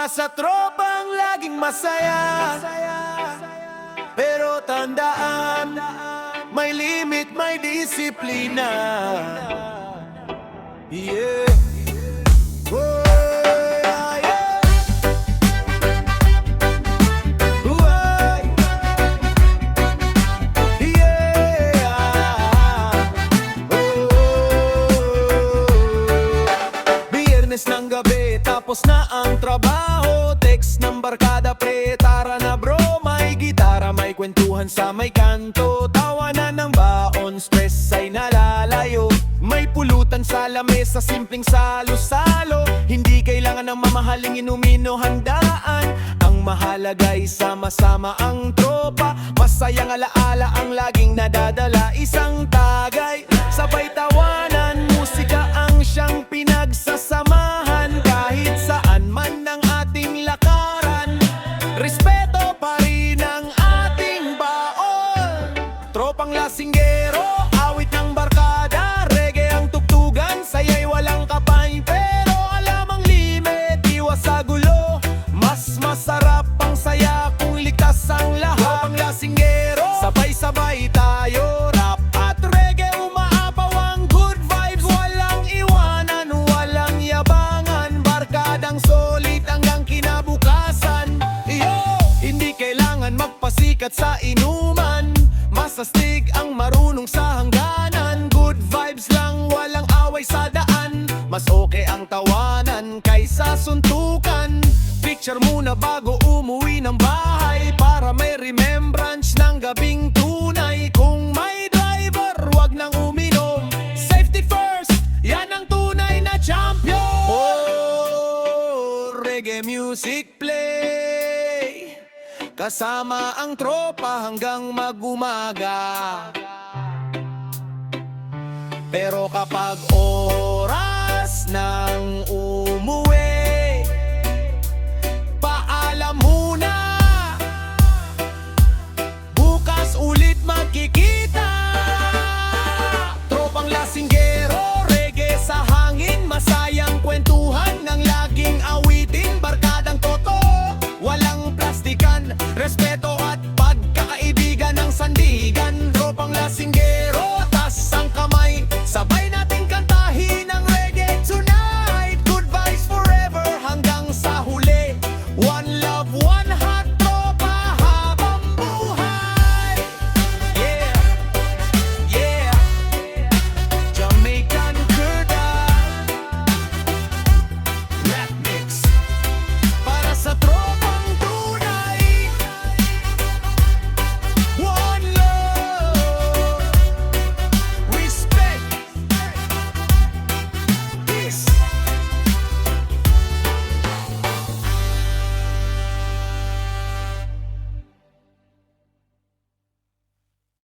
sa tropang laging masaya. Pero tandaan, may limit, may disiplina. Yeah. Oh, yeah, yeah. Uy. Yeah. Oh. Biyernes ng gabi, tapos na ang trabaho. Text ng barkada, pre, tara na bro. May gitara, may kwentuhan sa may kanto. Tawanan ng baon, stress ay nalalayo. May pulutan sa lamesa, simpleng salo-salo. Hindi kailangan ng mamahaling inumin o handaan. Ang mahalaga'y sama-sama ang tropa. Masayang alaala ang laging nadadala. Isang tagay, sabay tawanan. Musika ang siyang pinagsasamahan. Kahit saan man ng ating lakaran, respeto pa rin ang ating baon. Tropang lasinggero, awit ng barkada. Reggae ang tugtugan, saya'y walang kapay. Pero alam ang limit, iwas sa gulo. Mas masarap ang saya kung ligtas ang lahat. Tropang lasinggero, sabay-sabay tayo. Rap at reggae, umaapaw ang good vibes. Walang iwanan, walang yabangan. Barkadang solid hanggang kinabukasan. Yo, hindi kailangan magpasikat sa inuman. Masastig ang marunong sa hangganan. Good vibes lang, walang away sa daan. Mas okay ang tawanan kaysa suntukan. Picture muna bago umuwi ng bahay, para may remembrance ng gabing tunay. Kung may driver, wag nang uminom. Safety first, yan ang tunay na champion. Oh, reggae music play, kasama ang tropa hanggang mag-umaga. Pero kapag oras ng umuwi,